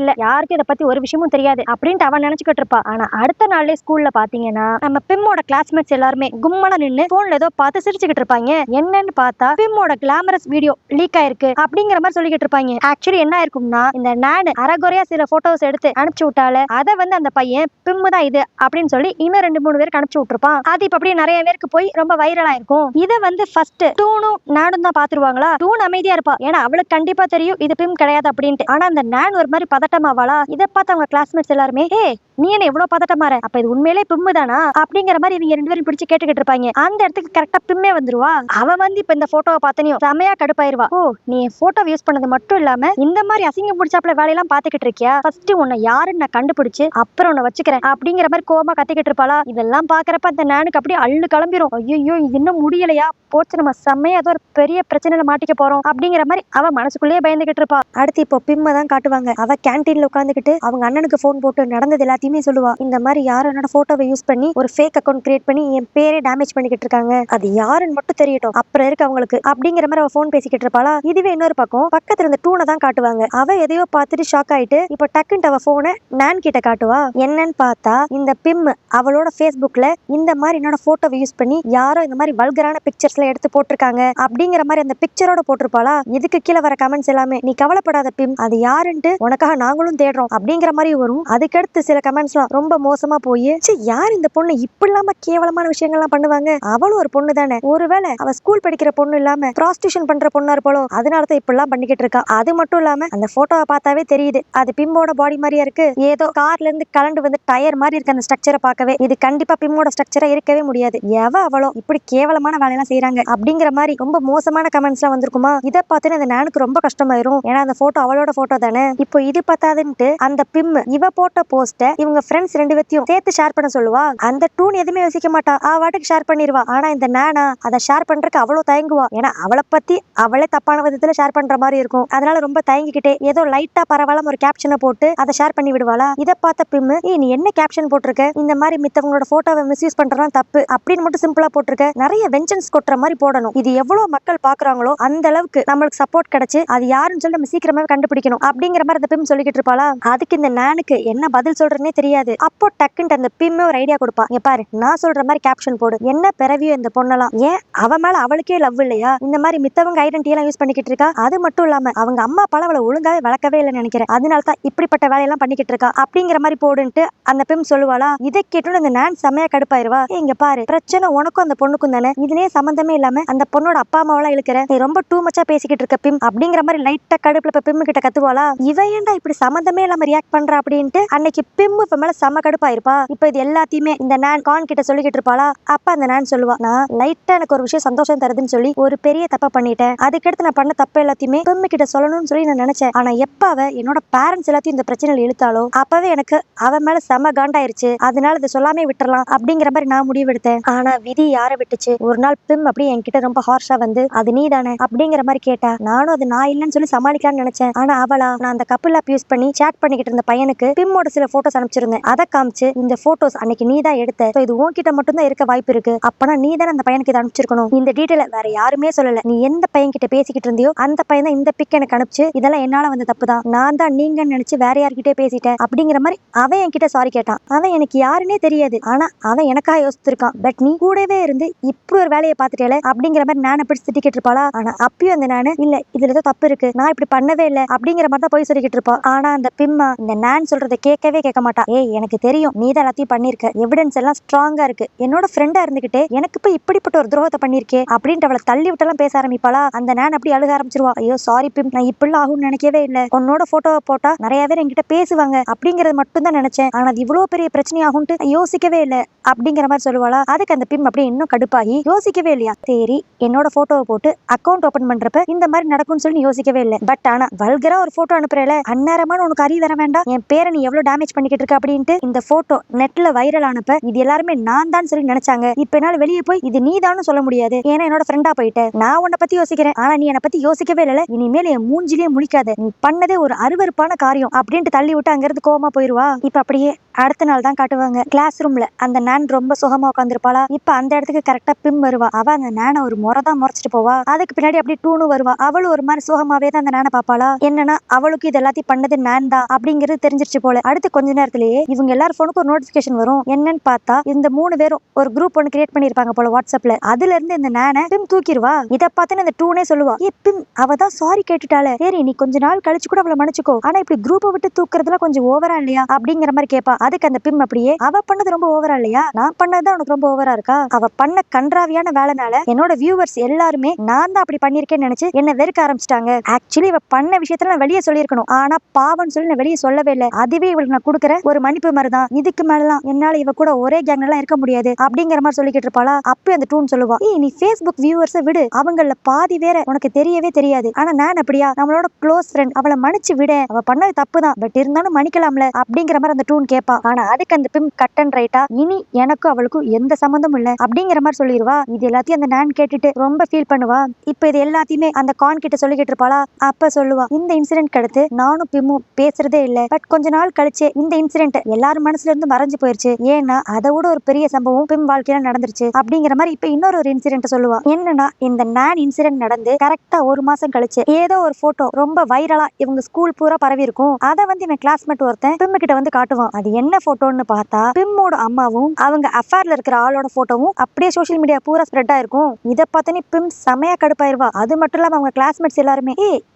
இல்ல, யாருக்கும் இதை பத்தி ஒரு விஷயமும் தெரியாது அப்படின்ட்டு அவன் நினைச்சுக்கிட்டு இருப்பா. ஆனா அடுத்த நாள்ல ஸ்கூல்ல பாத்தீங்கன்னா நம்ம பிம்மோட கிளாஸ்மேட்ஸ் எல்லாருமே கும்மன நின்னு போன்ல ஏதோ பார்த்து சிரிச்சுக்கிட்டு இருப்பாங்க. என்னன்னு பார்த்தா பிம்மோட கிளாமரஸ் வீடியோ லீக் ஆயிருக்கு அப்படிங்கிற மாதிரி சொல்லிக்கிட்டு இருப்பாங்க. ஆக்சுவலி என்ன ஆயிருக்கும்னா, இந்த நான் அரைகுறையா சில போட்டோஸ் எடுத்து அனுப்பிச்சு விட்டால அதை வந்து அந்த பையன் பிம்மு தான் இது அப்படின்னு சொல்லி இன்னும் 2-3 பேருக்கு அனுப்பிச்சு விட்டுருப்பான். அது இப்ப அப்படியே நிறைய பேருக்கு போய் ரொம்ப வைரலா இருக்கும். இதை வந்து ஃபர்ஸ்ட் டூனும் நானும் தான் பாத்துருவாங்களா. டூன் அமைதியா இருப்பா, ஏன்னா அவளுக்கு கண்டிப்பா தெரியும் இது பிம் கிடையாது அப்படின்ட்டு. ஆனா அந்த நான் ஒரு மாதிரி பதட்டமாவாளா. இதை பார்த்து அவங்க கிளாஸ்மேட்ஸ் எல்லாருமே, ஏ நீ என்ன எவ்வளவு பதட்டமாற, அப்ப இது உண்மையிலே பிம்மு தானா அப்படிங்கிற மாதிரி இவங்க 2 பேரும் பிடிச்சு கேட்டுக்கிட்டு இருப்பாங்க. அந்த இடத்துக்கு கரெக்டா பிம்மே வந்துருவா. அவ வந்து இப்ப இந்த போட்டோவை பார்த்தனையும் செமையா கடுப்பாயிருவா. ஓ நீ போட்டோ யூஸ் பண்ணது மட்டும் இல்லாம இந்த மாதிரி அசிங்கம் பிடிச்சாப்ல வேலையெல்லாம் பாத்துக்கிட்டு இருக்கியா, ஃபர்ஸ்ட் உன்னை யாருன்னு நான் கண்டுபிடிச்சு அப்புறம் உன்னை வச்சுக்கிறேன் அப்படிங்கிற மாதிரி கோவமா கத்திக்கிட்டு இருப்பாளா. இதெல்லாம் பாக்குறப்ப அந்த நானுக்கு அப்படியே அள்ளு கிளம்பிரும். ஐயோ இது இன்னும் முடியலையா, போச்சு நம்ம செம்மையா ஏதோ ஒரு பெரிய பிரச்சனையில மாட்டிக்க போறோம் அப்படிங்கிற மாதிரி அவ மனசுக்குள்ளேயே பயந்துகிட்டு இருப்பா. அடுத்து இப்போ பிம்ம தான் காட்டுவாங்க. அவ கேன்டீன்ல உட்காந்துக்கிட்டு அவங்க அண்ணனுக்கு போன் போட்டு நடந்தது எல்லாத்தையுமே சொல்லுவா. இந்த மாதிரி யாரும் என்னோட போட்டோவை யூஸ் பண்ணி ஒரு ஃபேக் அக்கௌண்ட் கிரியேட் பண்ணி என் பேரே டேமேஜ் பண்ணிக்கிட்டு இருக்காங்க, அது யாருன்னு மட்டும் தெரியட்டும் அப்புறம் இருக்கு அவங்களுக்கு அப்படிங்கிற மாதிரி அவ போன் பேசிக்கிட்டு இருப்பாளா. இதுவே இன்னொரு பக்கம் பக்கத்துல இருந்த டூனை தான் காட்டுவாங்க. அவ எதையோ பார்த்துட்டு ஷாக் ஆயிட்டு இப்போ டக்குன்னு அவ போனை நான் கிட்ட காட்டுவா. என்னன்னு பார்த்தா இந்த பிம் அவளோட Facebookல இந்த மாதிரி என்னோட போட்டோவை யூஸ் பண்ணி யாரோ இந்த மாதிரி வல்கரான பிக்சர்ஸ்ல எடுத்து போட்டிருக்காங்க அப்படிங்கிற மாதிரி அந்த பிக்சரோட போட்டிருப்பாளா. இதுக்கு கீழே வர கமெண்ட்ஸ் எல்லாமே, நீ கவலைப்படாத பிம், அது யாருன்ட்டு உனக்காக நாங்களும் தேடுறோம் அப்படிங்கிற மாதிரி வரும். அதுக்கடுத்து சில கமெண்ட்ஸ்லாம் ரொம்ப மோசமா போய், யார் இந்த பொண்ணு இப்படி இல்லாம கேவலமான விஷயங்கள்லாம் பண்ணுவாங்க, அவளும் ஒரு பொண்ணு தானே, ஒருவேளை அவ ஸ்கூல் படிக்கிற பொண்ணு இல்லாம ப்ராஸ்டியூஷன் பண்ற பொண்ணா இருப்பாளோ, அதனாலதான் இப்படிலாம் பண்ணிக்கிட்டு இருக்கா. அது மட்டும் இல்லாம அந்த போட்டோவை பார்த்தாவே தெரியுது அது பிம்மோட பாடி மாதிரியா இருக்கு, ஏதோ கார்ல இருந்து கலண்டு வந்து டயர் மாதிரி இருக்கு அந்த ஸ்ட்ரக்சரை பார்க்கவே. இது கண்டிப்பா பிம்மோட ஸ்ட்ரக்சரா இருக்கவே முடியாது, எவ அவளோ இப்படி கேவலமான வேலையெல்லாம் செய்யறாங்க அப்படிங்கிற மாதிரி ரொம்ப மோசமான கமெண்ட்ஸ் எல்லாம் வந்திருக்குமா. இதை பார்த்து அந்த நானுக்கு ரொம்ப கஷ்டமாயிரும், ஏன்னா அந்த போட்டோ அவளோட போட்டோ தானே. இப்போ இது பார்த்தாதுன்ட்டு அந்த பிம் இவ போட்ட போஸ்ட இவங்க ஃப்ரெண்ட்ஸ் 2 பேத்தையும் சேர்த்து ஷேர் பண்ண சொல்லுவா. அந்த டூன் எதுவுமே யோசிக்க மாட்டா, வாட்டுக்கு ஷேர் பண்ணிடுவா. ஆனா இந்த நானா அதை ஷேர் பண்றதுக்கு அவ்வளவு தயங்குவா, ஏன்னா அவளை பத்தி அவளே தப்பான விதத்துல ஷேர் பண்ற மாதிரி இருக்கும். அதனால ரொம்ப தயங்கிக்கிட்டே ஏதோ லைட்டா பரவாயில்ல ஒரு கேப்ஷனை போட்டு அதை ஷேர் பண்ணி விடுவாளா. இதை பார்த்த பிம், நீ என்ன கேப்ஷன் போட்டிருக்க, இந்த மாதிரி மித்தவங்களோட போட்டோவை மிஸ்யூஸ் பண்றதுலாம் தப்பு அப்படின்னு மட்டும் சிம்பிளா போட்டிருக்க, நிறைய வெஞ்சன்ஸ் கொட்டுற மாதிரி போடணும், இது எவ்வளவு மக்கள் பாக்குறாங்களோ அந்த அளவுக்கு நம்மளுக்கு சப்போர்ட் கிடைச்சு அது யாருன்னு சொல்லி நம்ம சீக்கிரமாவே கண்டுபிடிக்கணும் அப்படிங்கிற மாதிரி அந்த பிம் சொல்லிக்கிட்டு இருப்பாளா. அதுக்கு இந்த நானுக்கு என்ன பதில் சொல்றேன்னே தெரியாது. அப்போ டக்குன்ட்டு அந்த பிம்மே ஒரு ஐடியா கொடுப்பா. இங்க பாரு, நான் சொல்ற மாதிரி கேப்ஷன் போடு, என்ன பிறவியோ இந்த பொண்ணலாம், ஏன் அவ மேல அவளுக்கே லவ் இல்லையா, இந்த மாதிரி மித்தவங்க ஐடென்டிட்டி எல்லாம் யூஸ் பண்ணிக்கிட்டு இருக்கா, அது மட்டும் இல்லாம அவங்க அம்மா அப்பால அவளை ஒழுங்காவே வளர்க்கவே இல்லைன்னு நினைக்கிறேன், அதனாலதான் இப்படிப்பட்ட வேலையெல்லாம் பண்ணிக்கிட்டு இருக்கா அப்படிங்கிற மாதிரி போடுன்ட்டு அந்த பிம் சொல்லுவாளா. இதை கேட்டு அந்த நான் செமையா கடுப்பாயிருவா. இங்க பாரு, பிரச்சனை உனக்கும் அந்த பொண்ணுக்கும் தானே, இதுலயே சம்பந்தமே இல்லாம அந்த பொண்ணோட அப்பா அம்மாவெல்லாம் இழுக்கிற, நீ ரொம்ப டூ மச்சா பேசிக்கிட்டு இருக்க பிம் அப்படிங்கிற மாதிரி லைட்டா கடுப்புல பிம் கிட்ட கத்துவாளா. இவ ஏன்டா இப்படி சம்பந்தமே இல்லாம ரியாக்ட் பண்றா அப்படின்ட்டு அன்னைக்கு பிம் இப்ப மேல செம கடுப்பாயிருப்பா. இப்ப இது எல்லாத்தையுமே இந்த நான் கான் கிட்ட சொல்லிக்கிட்டு இருப்பாளா. அப்ப அந்த நான் சொல்லுவா, நான் லைட்டா எனக்கு ஒரு விஷயம் சந்தோஷம் தருதுன்னு சொல்லி ஒரு பெரிய தப்ப பண்ணிட்டேன், அதுக்கடுத்து நான் பண்ண தப்பு எல்லாத்தையுமே பிம் கிட்ட சொல்லணும்னு சொல்லி நான் நினைச்சேன். ஆனா எப்ப அவ என்னோட பேரண்ட்ஸ் எல்லாத்தையும் இந்த பிரச்சனையில இழுத்தாலோ அப்பவே எனக்கு அவ மேல செம காண்டாயிருச்சு, அதனால இதை சொல்லாமே விட்டுறலாம் அப்படிங்கிற மாதிரி நான் முடிவு எடுத்தேன். ஆனா விதி யாரை விட்டுச்சு, ஒரு நாள் பிம் அப்படி என்கிட்ட ரொம்ப ஹார்ஷா வந்து அது நீ தானே அப்படிங்கிற மாதிரி கேட்டா, நானும் அது நான் இல்லைன்னு சொல்லி சமாளிக்கலாம்னு நினைச்சேன். ஆனா அவளா, நான் அந்த கப்பிள் ஆப் யூஸ் பண்ணி சேட் பண்ணிக்கிட்டு இருந்த பையனுக்கு பிம்மோட சில போட்டோஸ் அனுப்பிச்சிருந்தேன், அதை காமிச்சு இந்த போட்டோஸ் அன்னைக்கு நீ தான் எடுத்த, இது உன்கிட்ட மட்டும் தான் இருக்க வாய்ப்பு இருக்கு, அப்பனா நீ தானே அந்த பையனுக்கு இதை அனுப்பிச்சிருக்கணும், இந்த டீடைல வேற யாருமே சொல்லல, நீ எந்த பையன் கிட்ட பேசிக்கிட்டு இருந்தியோ அந்த பையன் தான் இந்த பிக் எனக்கு அனுப்பிச்சு, இதெல்லாம் என்னால வந்த தப்பு தான், நான் தான் நீங்கன்னு நினைச்சு வேற யார்கிட்டே பேசிட்டேன் அப்படிங்கிற மாதிரி அவன் என்கிட்ட சாரி கேட்டான். அவன் எனக்கு யாருன்னே தெரியாது, ஆனா அவன் எனக்காக யோசிச்சிருக்கான், பட் நீ கூடவே இருந்து இப்படி ஒரு வேலையை பார்த்துட்டேல அப்படிங்கிற மாதிரி நான் எப்படி திட்டிக்கிட்டு இருப்பாளா. ஆனா அப்பயும் அந்த நானு, இல்ல இதுல ஏதோ தப்பு இருக்கு, நான் இப்படி பண்ணவே இல்லை அப்படிங்கிற மாதிரி தான் போய் சொல்லிக்கிட்டு இருப்பா. ஆனா அந்த பிம்மா இந்த நான் சொல்றதை கேட்கவே கேட்க மாட்டா. ஏய் எனக்கு தெரியும் நீ தான் எல்லாத்தையும் பண்ணிருக்க, எவிடன்ஸ் எல்லாம் ஸ்ட்ராங்கா இருக்கு, என்னோட ஃப்ரெண்டா இருந்துகிட்டே எனக்கு இப்ப இப்படிப்பட்ட ஒரு துரோகத்தை பண்ணிருக்கே அப்படின்ட்டு அவளை தள்ளி விட்டெல்லாம் பேச ஆரம்பிப்பாளா. அந்த நான் அப்படி அழுக ஆரம்பிச்சிருவா. ஐயோ சாரி பிம், நான் இப்படி ஆகும்னு நினைக்கவே இல்லை, உன்னோட போட்டோவை போட்டா நிறைய பேர் என்கிட்ட பேசுவாங்க அப்படிங்கறது மட்டும் தான் நினைச்சேன், ஆனா அது இவ்வளவு பெரிய பிரச்சனை ஆகும்ட்டு யோசிக்கவே இல்லை அப்படிங்கிற மாதிரி சொல்லுவாளா. அதுக்கு அந்த பிம் அப்படியே இன்னும் கடுப்பாகி, யோசிக்கவே இல்லையா, சரி என்னோட போட்டோவை போட்டு அக்கௌண்ட் ஓபன் பண்றப்ப இந்த மாதிரி நடக்கும்னு சொல்லி யோசிக்கவே இல்லை, பட் ஆனா வல்கரா ஒரு போட்டோ அனுப்புறேல இருக்கல, அந்நேரமான உனக்கு அறிவு வர வேண்டாம், என் பேரை நீ எவ்வளவு டேமேஜ் பண்ணிக்கிட்டு இருக்க அப்படின்ட்டு இந்த போட்டோ நெட்ல வைரல் ஆனப்ப இது எல்லாருமே நான் தான் சொல்லி நினைச்சாங்க. இப்ப என்னால வெளியே போய் இது நீ தான் சொல்ல முடியாது, ஏன்னா என்னோட ஃப்ரெண்டா போயிட்ட. நான் உன்னை பத்தி யோசிக்கிறேன், ஆனா நீ என்னை பத்தி யோசிக்கவே இல்ல. இனிமேல் என் மூஞ்சிலே முழிக்காத, நீ பண்ணதே ஒரு அருவருப்பான காரியம் அப்படின்ட்டு தள்ளி விட்டு அங்க இருந்து கோவமா போயிருவா. இப்ப அப்படியே அடுத்த நாள் தான் காட்டுவாங்க. கிளாஸ் ரூம்ல அந்த நான் ரொம்ப சுகமா உட்காந்துருப்பாளா. இப்ப அந்த இடத்துக்கு கரெக்டா பிம் வருவா. அவ அந்த நானை ஒரு முறைதான் முறைச்சிட்டு போவா. அதுக்கு பின்னாடி அப்படி டூனு வருவா. அவளும் ஒரு மாதிரி சுகமாவே தான் அந்த நானை பாப்பாளா. என்னன்னா அவளுக்கு இது எல்லாத்தையும் பண்ணது நான் தான் அப்படிங்கிறது தெரிஞ்சிருச்சு போல. அடுத்து கொஞ்ச நேரத்திலேயே இவங்க எல்லாரும் போனுக்கு ஒரு நோட்டிபிகேஷன் வரும். என்னன்னு பார்த்தா இந்த 3 பேரும் ஒரு குரூப் ஒன்னு கிரியேட் பண்ணிருப்பாங்க போல வாட்ஸ்அப்ல. அதுல இருந்து இந்த நானை பிம் தூக்கிடுவா. இதை பார்த்து இந்த டூனே சொல்லுவா, ஏ பிம் அவதான் சாரி கேட்டுட்டால, சரி நீ கொஞ்ச நாள் கழிச்சு கூட அவளை மன்னிச்சுக்கோ, ஆனா இப்படி குரூப்பை விட்டு தூக்குறதுல கொஞ்சம் ஓவரா இல்லையா அப்படிங்கிற மாதிரி கேட்பா. அதுக்கு அந்த பிம் அப்படியே, அவ பண்ணது ரொம்ப ஓவரா இல்லையா, நான் பண்ணதுதான் உனக்கு ரொம்ப ஓவரா இருக்கா, அவ பண்ண கன்றாவியான வேலைனால என்னோட வியூவர்ஸ் எல்லாருமே நான் தான் அப்படி பண்ணிருக்கேன்னு நினைச்சு என்ன வெறுக்க ஆரம்பிச்சிட்டாங்க. ஆக்சுவலி இவ பண்ண விஷயத்துல நான் வெளியே சொல்லியிருக்கணும், ஆனா பாவம்னு சொல்லி நான் வெளியே சொல்லவே இல்லை. அதுவே இவளுக்கு நான் கொடுக்குற ஒரு மன்னிப்பு மாதிரி தான். இதுக்கு மேலாம் என்னால இவ கூட ஒரே கேங்ல எல்லாம் இருக்க முடியாது அப்படிங்கிற மாதிரி சொல்லிக்கிட்டு இருப்பாளா. அப்ப அந்த டூன் சொல்லுவா, நீ Facebook வியூவர்ஸை விடு, அவங்கள பாதி வேற உனக்கு தெரியவே தெரியாது, ஆனா நான் அப்படியா, நம்மளோட க்ளோஸ் ஃப்ரெண்ட், அவளை மன்னிச்சு விட, அவ பண்ணது தப்பு தான், பட் இருந்தாலும் மன்னிக்கலாம்ல அப்படிங்கிற மாதிரி அந்த டூன் கேட்பா. ஆனா அதுக்கு அந்த பிம் கட் அண்ட் ரைட்டா, இனி எனக்கும் அவளுக்கும் எந்த சம்பந்தமும் இல்ல அப்படிங்கிற மாதிரி சொல்லிடுவா. இது எல்லாத்தையும் அந்த நான் கேட்டுட்டு ரொம்ப ஃபீல் பண்ணுவா. இப்ப இது எல்லாத்தையுமே அந்த கான் கிட்ட சொல்லிக்கிட்டு இருப்பாளா. அப்ப சொல்லுவா, இந்த இன்சிடென்ட் அடுத்து நானும் பிம்மும் பேசுறதே இல்ல, பட் கொஞ்ச நாள் கழிச்சு இந்த இன்சிடென்ட் எல்லாரும் மனசுல இருந்து மறைஞ்சு போயிருச்சு, ஏன்னா அதை விட ஒரு பெரிய சம்பவம் பிம் வாழ்க்கையில நடந்துருச்சு அப்படிங்கிற மாதிரி இப்ப இன்னொரு ஒரு இன்சிடென்ட் சொல்லுவா. என்னன்னா இந்த நான் இன்சிடென்ட் நடந்து கரெக்டா 1 மாசம் கழிச்சு ஏதோ ஒரு போட்டோ ரொம்ப வைரலா இவங்க ஸ்கூல் பூரா பரவி இருக்கும். அதை வந்து இவன் கிளாஸ்மேட் ஒருத்தன் பிம் கிட்ட வந்து காட்டுவான். அது என்ன போட்டோன்னு பார்த்தா பிம்மோட அம்மாவும் அவங்க அஃபேர்ல இருக்கிற ஆளோட போட்டோவும் அப்படியே சோஷியல் மீடியா பூரா ஸ்ப்ரெட் ஆயிருக்கும். இதை பார்த்தனே பிம் செமையா கடுப்பாயிருவா. அது மட்டும் இல்லாம அவங்க கிளாஸ்மேட்ஸ் எல்லாருமே,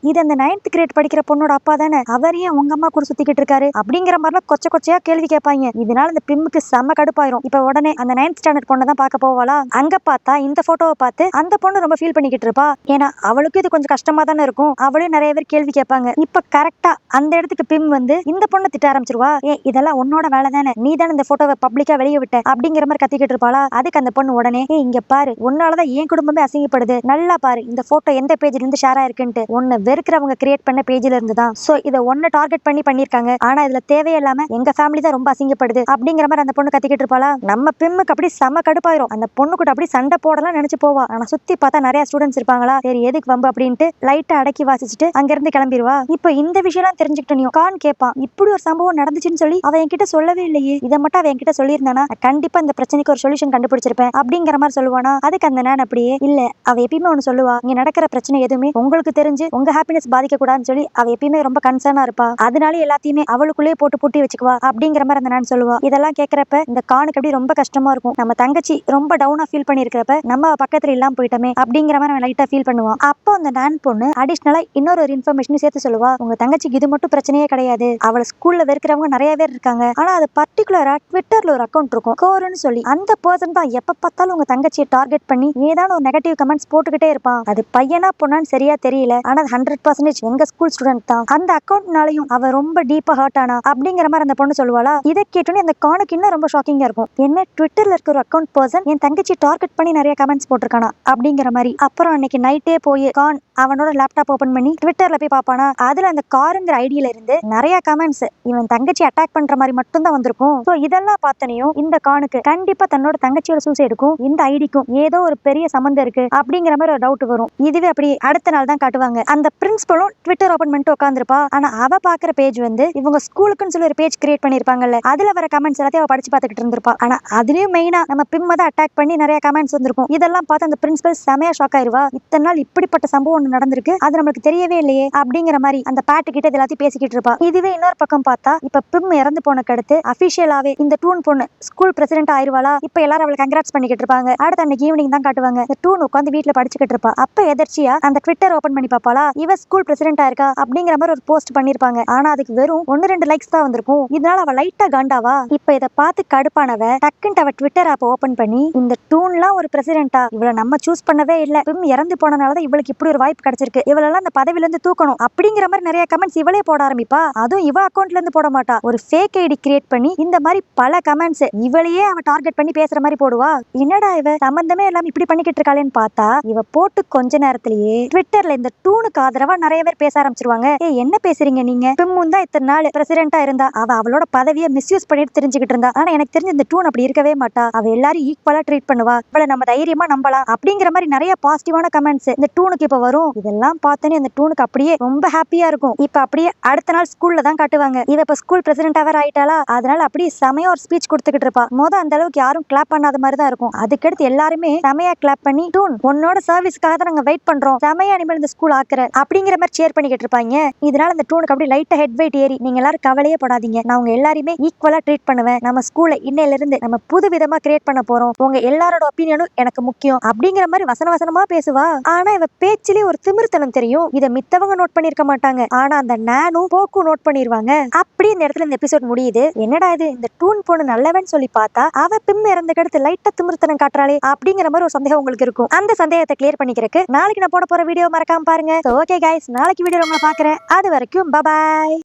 இது அந்த 9th கிரேட் படிக்கிற பொண்ணோட அப்பா தானே, அவர் ஏன் உங்க அம்மா கூட சுத்திக்கிட்டு இருக்காரு அப்படிங்கிற மாதிரிலாம் கொச்ச கொச்சையா கேள்வி கேட்பாங்க. இதனால இந்த பிம்முக்கு செம்ம கடுப்பாயிரும். இப்ப உடனே அந்த 9th ஸ்டாண்டர்ட் பொண்ணை தான் பார்க்க போவாளா. அங்க பார்த்தா இந்த போட்டோவை பார்த்து அந்த பொண்ணு ரொம்ப ஃபீல் பண்ணிக்கிட்டு இருப்பா. ஏன்னா அவளுக்கு இது கொஞ்சம் கஷ்டமா தானே இருக்கும். அவளையும் நிறைய பேர் கேள்வி கேட்பாங்க. இப்ப கரெக்டா அந்த இடத்துக்கு பிம் வந்து இந்த பொண்ணை திட்ட ஆரம்பிச்சிருவா. இதெல்லாம் உன்னோட வேலை தானே, நீ தானே இந்த போட்டோவை பப்ளிக்கா வெளியே விட்ட அப்படிங்கிற மாதிரி கத்திக்கிட்டு இருப்பாளா. அதுக்கு அந்த பொண்ணு உடனே, இங்க பாரு, உன்னாலதான் என் குடும்பமே அசிங்கப்படுது, நல்லா பாரு இந்த போட்டோ எந்த பேஜ்ல இருந்து ஷேர் ஆயிருக்குன்ட்டு, உன்னை வெறுக்கிறவங்க கிரியேட் பண்ண பேஜ்ல இருந்து தான். சோ இதை ஒன்ன டார்கெட் பண்ணிருக்காங்க, ஆனா இதுல தேவையில்லாம எங்க ஃபேமிலி தான் ரொம்ப அசிங்கப்படுது அப்படிங்கிற மாதிரி அந்த பொண்ணு கத்திக்கிட்டு இருப்பாளா. நம்ம பிம்முக்கு அப்படி செம கடுப்பாயிரும். அந்த பொண்ணு கூட அப்படி சண்டை போடலாம் நினைச்சு போவா. ஆனா சுத்தி பார்த்தா நிறைய ஸ்டூடெண்ட்ஸ் இருப்பாங்களா. சரி எதுக்கு வம்பு அப்படின்ட்டு லைட்டா அடக்கி வாசிச்சுட்டு அங்க இருந்து கிளம்பிடுவா. இப்போ இந்த விஷயம் தெரிஞ்சுக்கிட்டு கான் கேட்பான், இப்படி ஒரு சம்பவம் நடந்துச்சுன்னு சொல்லி அவ என்கிட்ட சொல்லவே இல்லையே, இதை மட்டும் அவ என்கிட்ட சொல்லியிருந்தானா கண்டிப்பா இந்த பிரச்சனைக்கு ஒரு சொல்யூஷன் கண்டுபிடிச்சிருப்பேன் அப்படிங்கிற மாதிரி சொல்லுவானா. அதுக்கு அந்த நான் அப்படியே, இல்ல அவ எப்பயுமே ஒண்ணு சொல்லுவா, இங்க நடக்கிற பிரச்சனை எதுவுமே உங்களுக்கு தெரிஞ்சு உங்க ஹாப்பினஸ் பாதிக்க கூடாதுன்னு சொல்லி அவ எப்பயுமே ரொம்ப கன்சர்னா இருப்பா, அதனால எல்லாத்தையுமே அவளுக்குள்ளேயே போட்டு பூட்டி வச்சுக்குவா அப்படிங்கிற மாதிரி அந்த நான் சொல்லுவா. இதெல்லாம் கேட்கறப்ப இந்த கானுக்கு அப்படி ரொம்ப கஷ்டமா இருக்கும். நம்ம தங்கச்சி ரொம்ப டவுனா ஃபீல் பண்ணிருக்கிறப்ப நம்ம பக்கத்துல இல்லாம போயிட்டோமே அப்படிங்கிற மாதிரி லைட்டா ஃபீல் பண்ணுவான். அப்போ அந்த நான் பொண்ணு அடிஷனலா இன்னொரு இன்ஃபர்மேஷன் சேர்த்து சொல்லுவா, உங்க தங்கச்சிக்கு இது மட்டும் பிரச்சனையே கிடையாது, அவளை ஸ்கூல்ல வெறுக்கிறவங்க நிறைய பேர் இருக்காங்க, ஆனா அது பர்டிகுலரா ட்விட்டர்ல ஒரு அக்கௌண்ட் இருக்கும் கோருன்னு சொல்லி, அந்த பர்சன் தான் எப்ப பார்த்தாலும் உங்க தங்கச்சியை டார்கெட் பண்ணி ஏதாவது ஒரு நெகட்டிவ் கமெண்ட்ஸ் போட்டுக்கிட்டே இருப்பான். அது பையனா பொண்ணான்னு சரியா தெரியல, ஆனா 100% எங்க ஸ்கூல் ஸ்டூடெண்ட் தான், அந்த அக்கௌண்ட்னாலையும் அவ ரொம்ப டீப்பா ஹர்ட் ஆனா அப்படிங்கிற மாதிரி அந்த பொண்ணு சொல்லுவாளா. இதை கேட்டோன்னே அந்த கானுக்கு இன்னும் ரொம்ப ஷாக்கிங்கா இருக்கும். என்ன ட்விட்டர்ல இருக்க ஒரு அக்கௌண்ட் பர்சன் என் தங்கச்சி டார்கெட் பண்ணி நிறைய கமெண்ட்ஸ் போட்டிருக்கானா அப்படிங்கிற மாதிரி. அப்புறம் அன்னைக்கு நைட்டே போய் கான் அவனோட லேப்டாப் ஓபன் பண்ணி ட்விட்டர்ல போய் பாப்பானா. அதுல அந்த காருங்கிற ஐடியில இருந்து நிறைய கமெண்ட்ஸ் இவன் தங்கச்சி அட்டாக் பண்ற மாதிரி மட்டும் தான் வந்திருக்கும். சோ இதெல்லாம் பார்த்தனையும் இந்த கானுக்கு கண்டிப்பா தன்னோட தங்கச்சியோட சூசைடுக்கும் இந்த ஐடிக்கும் ஏதோ ஒரு பெரிய சம்பந்தம் இருக்கு அப்படிங்கிற மாதிரி ஒரு டவுட் வரும். இதுவே அப்படி அடுத்த நாள் தான் காட்டுவாங்க. அந்த பிரின்சிபலும் ட்விட்டர் ஓபன் பண்ணிட்டு உட்காந்துருப்பா. ஆனா அவ பாக்குற பேஜ் வந்து இவங்க ஸ்கூலுக்குன்னு சொல்லி ஒரு பேஜ் கிரியேட் பண்ணிருப்பாங்கல்ல, அதுல வர கமெண்ட்ஸ் எல்லாத்தையும் அவ படிச்சு பார்த்துக்கிட்டு இருந்திருப்பா. ஆனா அதுலயும் மெயினா நம்ம பிம் தான் அட்டாக் பண்ணி நிறைய கமெண்ட்ஸ் வந்திருக்கும். இதெல்லாம் பார்த்து அந்த பிரின்சிபல் செமையா ஷாக் ஆயிருவா. இத்தனை நாள் இப்படிப்பட்ட சம்பவம் ஒன்று நடந்திருக்கு, அது நம்மளுக்கு தெரியவே இல்லையே அப்படிங்கிற மாதிரி அந்த பேட்டு கிட்ட எல்லாத்தையும் பேசிக்கிட்டு இருப்பா. இதுவே இன்னொரு பக்கம் பார்த்தா இப்ப பிம் இறந்து போனக்கு அடுத்து அபிஷியலாவே இந்த டூன் பொண்ணு ஸ்கூல் பிரசிடென்ட் ஆயிருவாளா. இப்ப எல்லாரும் அவளை கங்க்ராட்ஸ் பண்ணிக்கிட்டு இருப்பாங்க. அடுத்த அன்னைக்கு ஈவினிங் தான் காட்டுவாங்க. இந்த டூன் உட்காந்து வீட்டுல படிச்சுக்கிட்டு இருப்பா. அப்ப எதர்ச்சியா அந்த ட்விட்டர் ஓபன் பண்ணி பாப்பாளா, இவ ஸ்கூல் பிரசிடென்ட் ஆயிருக்கா அப்படிங்கிற மாதிரி ஒரு போஸ்ட் பண்ணிருப்பாங்க. ஆனா அதுக்கு வெறும் 1-2 லைக்ஸ் தான் வந்திருக்கும். இதனால அவ லைட்டா காண்டாவா. இப்ப இதை பார்த்து கடுப்பானவ டக்குன்னு அவ ட்விட்டர் ஆப் ஓபன் பண்ணி, இந்த டூன்லாம் ஒரு பிரசிடென்டா, இவளை நம்ம சூஸ் பண்ணவே இல்ல, பிம் இறந்து போனனாலதான் இவளுக்கு இப்படி ஒரு வாய்ப்பு கிடைச்சிருக்கு, இவளெல்லாம் அந்த பதவியில இருந்து தூக்கணும் அப்படிங்கிற மாதிரி நிறைய கமெண்ட்ஸ் இவளே போட ஆரம்பிப்பா. அதுவும் இவ அக்கௌண்ட்ல இருந்து போட மாட்டா, ஒரு ஃபேக் ஐடி கிரியேட் பண்ணி இந்த மாதிரி பல கமெண்ட்ஸ் இவளையே அவ டார்கெட் பண்ணி பேசுற மாதிரி போடுவா. என்னடா இவ சம்பந்தமே எல்லாம் இப்படி பண்ணிக்கிட்டு இருக்காளேன்னு பார்த்தா இவ போட்டு கொஞ்ச நேரத்திலேயே ட்விட்டர்ல இந்த டூனுக்கு ஆதரவா நிறைய பேர் பேச ஆரம்பிச்சிருவாங்க. என்ன பேசுறீங்க நீங்க? பிம்மும் தான் இத்தனை நாள் பிரசிடென்டா இருந்தா. அவ அவளோட பதவியை மிஸ்யூஸ் பண்ணிட்டு தெரிஞ்சுக்கிட்டு இருந்தா. ஆனா எனக்கு தெரிஞ்ச இந்த டூன் அப்படி இருக்கவே மாட்டா. அவ எல்லாரும் ஈக்குவலா ட்ரீட் பண்ணுவா. அவளை நம்ம தைரியமா நம்பலாம் அப்படிங்கிற மாதிரி நிறைய பாசிட்டிவான கமெண்ட்ஸ் இந்த டூனுக்கு இப்ப வரும். இதெல்லாம் பார்த்தோன்னே அந்த டூனுக்கு அப்படியே ரொம்ப ஹாப்பியா இருக்கும். இப்ப அப்படியே அடுத்த நாள் ஸ்கூல்ல தான் காட்டுவாங்க. இவ இப்ப ஸ்கூல் பிரசிடென்ட் அவர் ஆயிட்டாளா, அதனால அப்படியே செமையா ஒரு ஸ்பீச் கொடுத்துக்கிட்டு இருப்பா. அந்த அளவுக்கு யாரும் கிளாப் பண்ணாத மாதிரி தான் இருக்கும். அதுக்கடுத்து எல்லாருமே செமையா கிளாப் பண்ணி, டூன் உன்னோட சர்வீஸ்க்காக தான் நாங்க வெயிட் பண்றோம், செமையா இனிமேல் இந்த ஸ்கூல் ஆக்குற அப்படிங்கிற மாதிரி சேர் பண்ணிக்கிட்டு இருப்பாங்க. இதனால அந்த டூனுக்கு அப்படி லைட்டா ஹெட் வெயிட் ஏறி, நீங்க எல்லாரும் கவலையே படாதீங்க, நான் உங்க எல்லாருமே ஈக்குவலா ட்ரீட் பண்ணுவேன். நம்ம ஸ்கூல்ல இன்னையில இருந்து நம்ம புது விதமா கிரியேட் பண்ண போறோம். உங்க எல்லாரோட ஒப்பீனியனும் எனக்கு முக்கியம் அப்படிங்கிற மாதிரி வசனமா பேசுவா. ஆனா இவ பேச்சிலே ஒரு திமிர்த்தனம் தெரியும். இத மித்தவங்க நோட் பண்ணிருக்க மாட்டாங்க. ஆனா அந்த நானும் போக்கும் நோட் பண்ணிருவாங்க. அப்படி இந்த இடத்துல இந்த எபிசோட் முடியுது. என்னடா இது, இந்த டூன் பொண்ணு நல்லவன் சொல்லி பார்த்தா அவ பிம் இறந்த கடத்து லைட்டா திமிர்த்தனம் காட்டுறாளே அப்படிங்கிற மாதிரி ஒரு சந்தேகம் உங்களுக்கு இருக்கும். அந்த சந்தேகத்தை கிளியர் பண்ணிக்கிறதுக்கு நாளைக்கு நான் போட போற வீடியோ மறக்காம பாருங்க. ஓகே கைஸ், நாளைக்கு வீடியோ உங்களை பாக்குறேன். அது வரைக்கும் பபாய்.